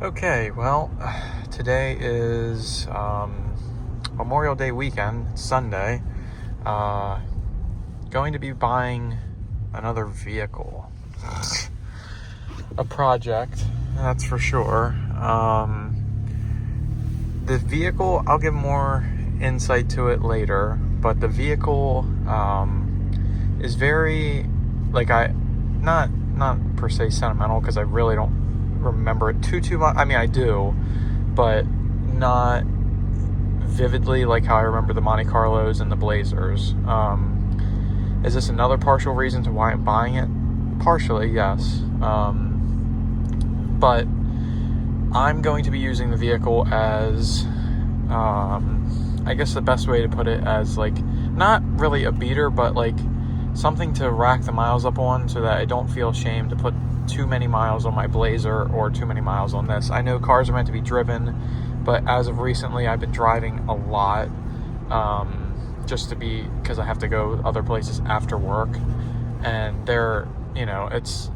Okay, well, today is Memorial Day weekend. It's Sunday. Going to be buying another vehicle. A project, that's for sure. The vehicle, I'll give more insight to it later, but the vehicle is very, not per se sentimental, because I really don't remember it too much. I mean, I do, but not vividly like how I remember the Monte Carlos and the Blazers. Is this another partial reason to why I'm buying it? Partially, yes. But I'm going to be using the vehicle as, I guess the best way to put it, as like, not really a beater, but like something to rack the miles up on, so that I don't feel ashamed to put too many miles on my Blazer or too many miles on this. I know cars are meant to be driven, but as of recently, I've been driving a lot, because I have to go other places after work, and it's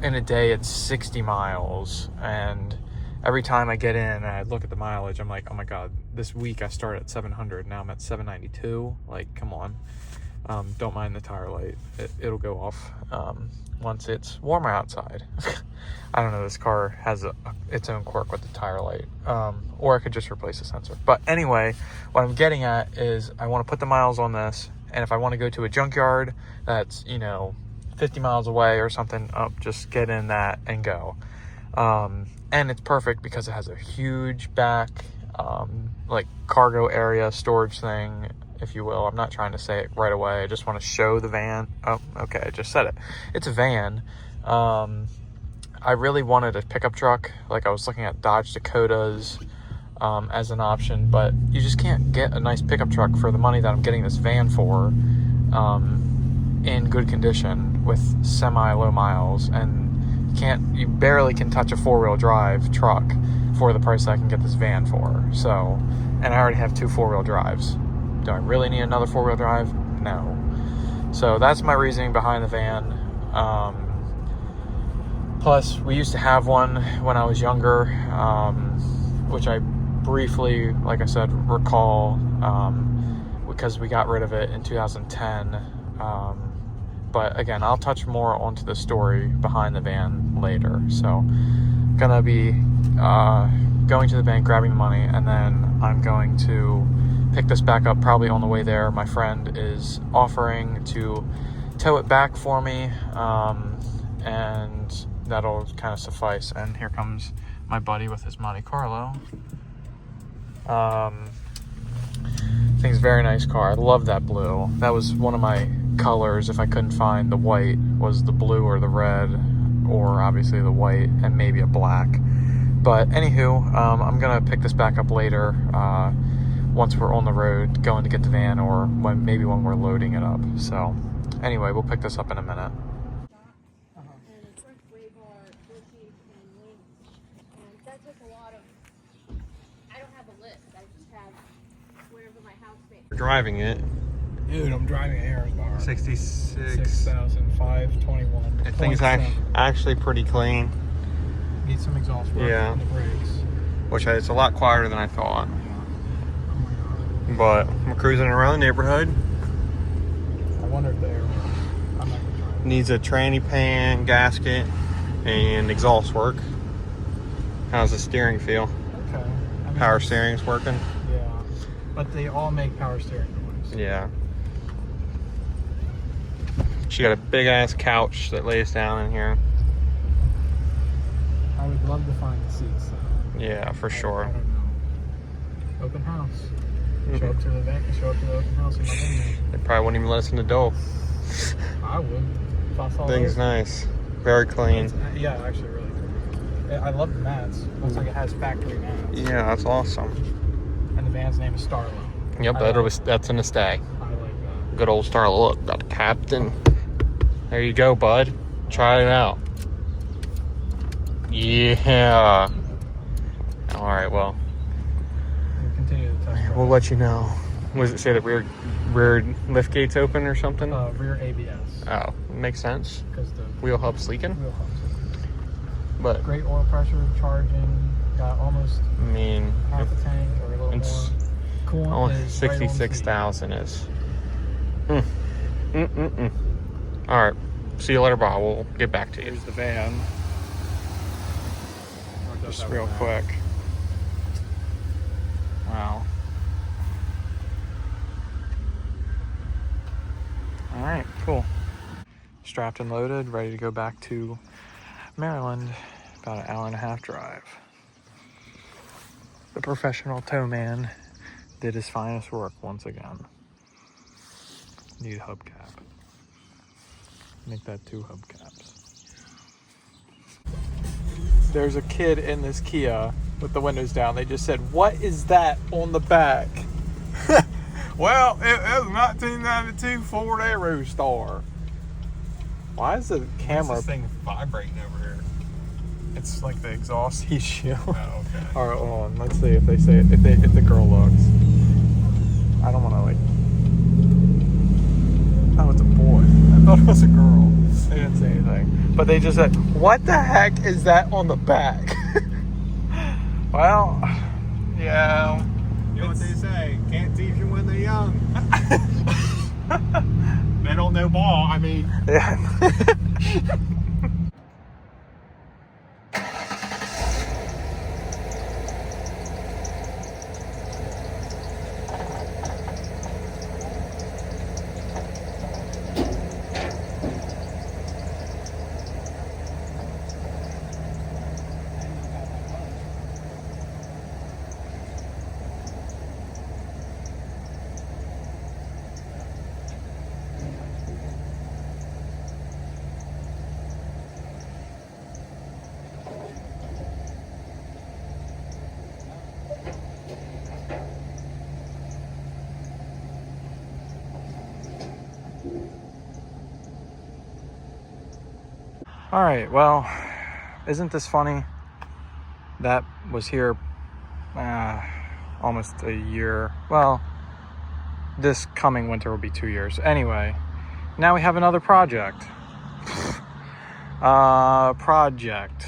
in a day, it's 60 miles, and every time I get in and I look at the mileage, I'm like, oh my god, this week I started at 700, now I'm at 792. Like, come on. Don't mind the tire light. It'll go off once it's warmer outside. I don't know, this car has its own quirk with the tire light. Or I could just replace the sensor. But anyway, what I'm getting at is I want to put the miles on this, and if I want to go to a junkyard that's, 50 miles away or something, just get in that and go. And it's perfect because it has a huge back, cargo area, storage thing, if you will. I'm not trying to say it right away. I just want to show the van. Oh, okay, I just said it. It's a van. I really wanted a pickup truck. Like, I was looking at Dodge Dakotas as an option, but you just can't get a nice pickup truck for the money that I'm getting this van for, in good condition with semi-low miles, and you barely can touch a four-wheel drive truck for the price that I can get this van for. So, and I already have two four-wheel drives. Do I really need another four-wheel drive? No. So that's my reasoning behind the van. Plus, we used to have one when I was younger, which I briefly, like I said, recall, because we got rid of it in 2010. But again, I'll touch more onto the story behind the van later. So, gonna be going to the bank, grabbing the money, and then I'm going to pick this back up probably on the way there. My friend is offering to tow it back for me, and that'll kind of suffice. And here comes my buddy with his Monte Carlo. Thing's a very nice car. I love that blue. That was one of my colors, if I couldn't find the white, was the blue or the red, or obviously the white and maybe a black. But anywho, I'm gonna pick this back up later, once we're on the road going to get the van, or maybe when we're loading it up. So anyway, we'll pick this up in a minute. We're driving it. Dude, I'm driving an Aerostar. 66,521. That thing's actually pretty clean. Needs some exhaust work on the brakes. Which it's a lot quieter than I thought. But I'm cruising around the neighborhood. I wonder if the air I'm not gonna try it. Needs a tranny pan, gasket, and exhaust work. How's the steering feel? Okay. Power steering's working? Yeah. But they all make power steering noise. Yeah. She got a big ass couch that lays down in here. I would love to find the seats though. Yeah, for sure. I don't know. Open house. Show up to the open house in my van. They probably wouldn't even let us in the door. I would. If I saw Thing's nice. Very clean. Yeah, actually really cool. I love the mats. Looks like it has factory mats. Yeah, that's awesome. And the van's name is Starlo. Yep, that's in the stag. I like that. Good old Starlo. Look, got the captain. There you go, bud. Try it out. Yeah. All right, well. We'll continue to test drive. We'll let you know. Was it say that rear lift gates open or something? Rear ABS. Oh, makes sense. Because the Wheel hub's leaking? wheel hubs. But great oil pressure, charging, got almost I mean, half a tank or a little it's more. Coolant only is right on the 66,000 is. All right. See you later, Bob. We'll get back to you. Here's the van. Just real quick. Wow. All right, cool. Strapped and loaded, ready to go back to Maryland. About an hour and a half drive. The professional tow man did his finest work once again. Need hubcap. Make that 2 hubcaps. There's a kid in this Kia with the windows down. They just said, "What is that on the back?" Well, it was 1992 Ford Aerostar. Why is the camera? What's this thing vibrating over here? It's like the exhaust heat shield. Oh, okay. All right, hold on. Let's see if they say it. If the girl looks. I don't want to like. Oh, it's a boy. I thought it was a girl. They didn't say anything, but they just said, "What the heck is that on the back?" Well, yeah. You know what they say? Can't teach them when they're young. They don't know ball. I mean. Yeah. All right, well, isn't this funny? That was here almost a year. Well, this coming winter will be 2 years. Anyway, now we have another project. Project,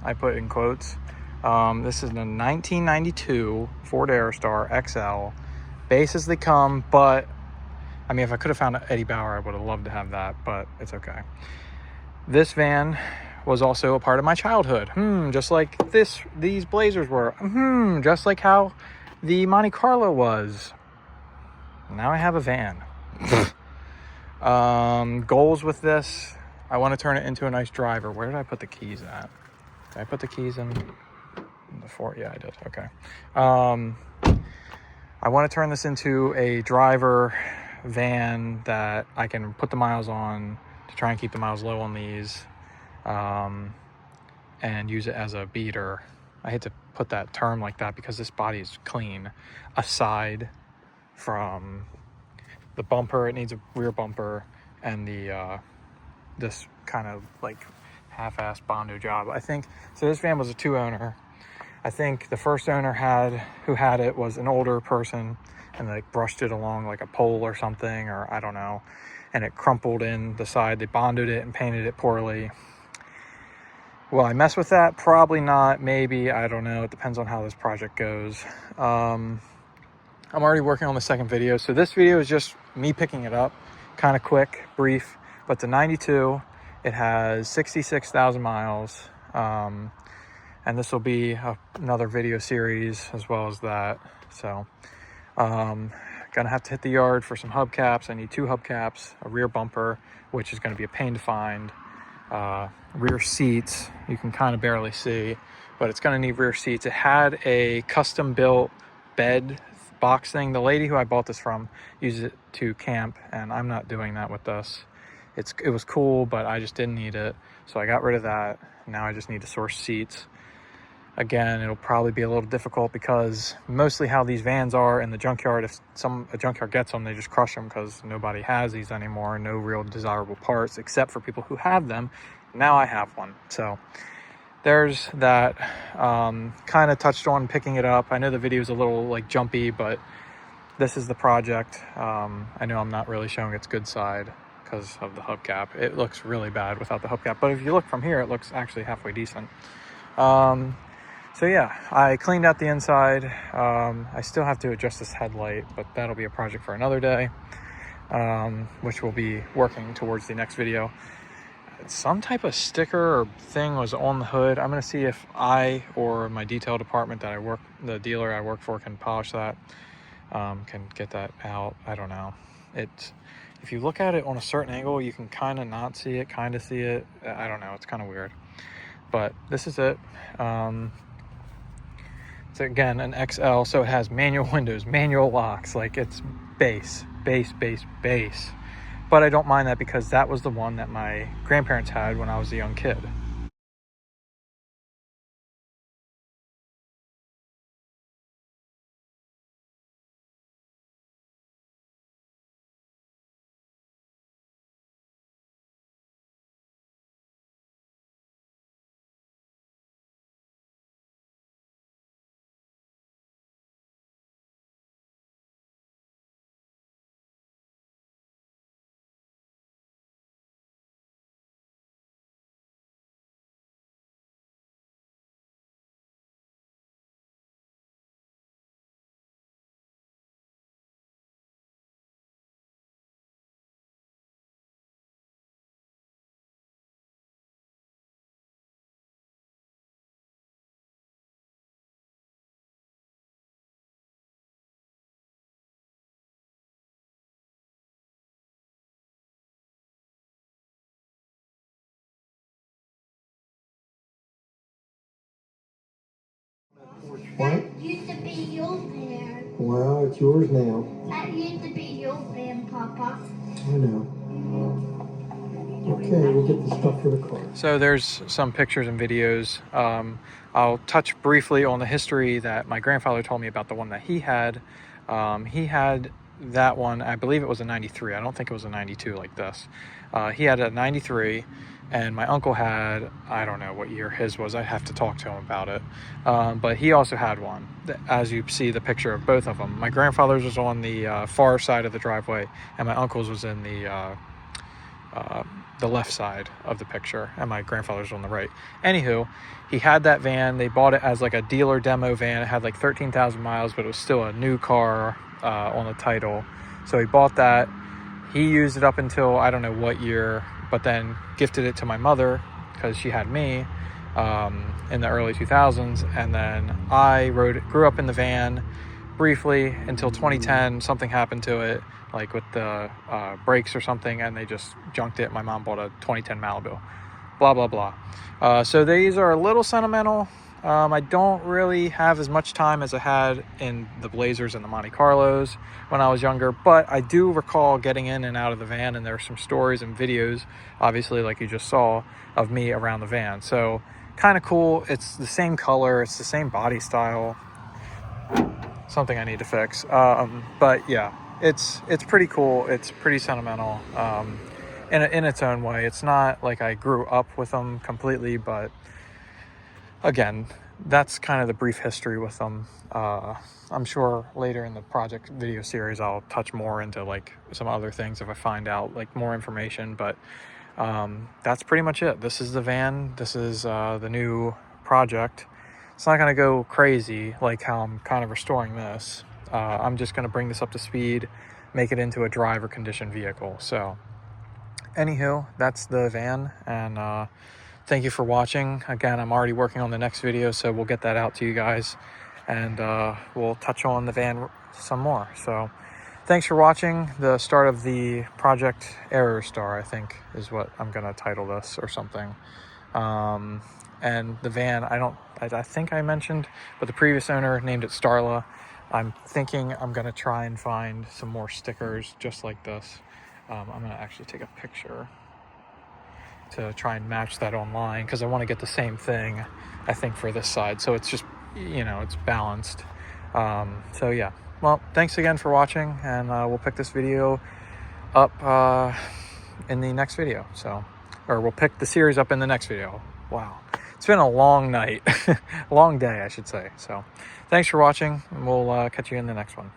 I put in quotes. This is the 1992 Ford Aerostar XL. Base as they come, but I mean, if I could have found Eddie Bauer, I would have loved to have that, but it's okay. This van was also a part of my childhood. Just like these Blazers were. Just like how the Monte Carlo was. Now I have a van. Goals with this. I want to turn it into a nice driver. Where did I put the keys at? Did I put the keys in the Ford? Yeah, I did. Okay. I want to turn this into a driver van that I can put the miles on to try and keep the miles low on these, and use it as a beater. I hate to put that term like that because this body is clean, aside from the bumper. It needs a rear bumper and the this kind of like half-assed Bondo job. I think so. This van was a 2-owner. I think the first owner who had it was an older person and like brushed it along like a pole or something, or I don't know, and it crumpled in the side. They bonded it and painted it poorly. Will I mess with that? Probably not. Maybe. I don't know. It depends on how this project goes. I'm already working on the second video. So this video is just me picking it up. Kind of quick, brief. But the 92, it has 66,000 miles. And this will be another video series as well as that. So gonna have to hit the yard for some hubcaps. I need 2 hubcaps, a rear bumper, which is gonna be a pain to find. Rear seats, you can kind of barely see, but it's gonna need rear seats. It had a custom built bed box thing. The lady who I bought this from used it to camp, and I'm not doing that with this. It was cool, but I just didn't need it. So I got rid of that. Now I just need to source seats. Again, it'll probably be a little difficult because mostly how these vans are in the junkyard, if a junkyard gets them, they just crush them because nobody has these anymore. No real desirable parts except for people who have them. Now I have one. So there's that. Kind of touched on picking it up. I know the video is a little like jumpy, but this is the project. I know I'm not really showing its good side. because of the hubcap. It looks really bad without the hubcap, but if you look from here, it looks actually halfway decent. So yeah, I cleaned out the inside. I still have to adjust this headlight, but that'll be a project for another day, which we'll be working towards the next video. Some type of sticker or thing was on the hood. I'm going to see if I or my detail department that I work, the dealer I work for, can polish that, can get that out. I don't know. If you look at it on a certain angle, you can kind of not see it, kind of see it. I don't know. It's kind of weird. But this is it. It's again an XL, so it has manual windows, manual locks. Like, it's base. But I don't mind that because that was the one that my grandparents had when I was a young kid. That used to be your van. Well, it's yours now. That used to be your van, Papa. I know. Okay, we'll get the stuff for the car. So there's some pictures and videos. I'll touch briefly on the history that my grandfather told me about the one that he had. He had that one, I believe it was a 93. I don't think it was a 92 like this. He had a 93, and my uncle had, I don't know what year his was. I have to talk to him about it. But he also had one, as you see the picture of both of them. My grandfather's was on the far side of the driveway, and my uncle's was in the left side of the picture, and my grandfather's on the right. Anywho, he had that van. They bought it as like a dealer demo van. It had like 13,000 miles, but it was still a new car on the title. So he bought that. He used it up until I don't know what year, but then gifted it to my mother because she had me in the early 2000s. And then I grew up in the van briefly until 2010. Something happened to it, like with the brakes or something, and they just junked it. My mom bought a 2010 Malibu. Blah, blah, blah. So these are a little sentimental. I don't really have as much time as I had in the Blazers and the Monte Carlos when I was younger, but I do recall getting in and out of the van, and there are some stories and videos, obviously, like you just saw, of me around the van. So kind of cool. It's the same color. It's the same body style. Something I need to fix. But yeah, it's pretty cool. It's pretty sentimental in its own way. It's not like I grew up with them completely, but again, that's kind of the brief history with them. I'm sure later in the project video series I'll touch more into like some other things if I find out like more information, but that's pretty much it. This is the van. This is the new project. It's not going to go crazy like how I'm kind of restoring this. I'm just going to bring this up to speed, make it into a driver condition vehicle. So anywho, that's the van, and thank you for watching. Again, I'm already working on the next video, so we'll get that out to you guys, and we'll touch on the van some more. So thanks for watching. The start of the project Aerostar, I think, is what I'm going to title this or something. And the van, I think I mentioned, but the previous owner named it Starla. I'm thinking I'm going to try and find some more stickers just like this. I'm going to actually take a picture to try and match that online because I want to get the same thing, I think, for this side. So it's just, it's balanced. So yeah, well, thanks again for watching, and we'll pick this video up in the next video. Or we'll pick the series up in the next video. Wow. It's been a long night, long day, I should say. So thanks for watching, and we'll catch you in the next one.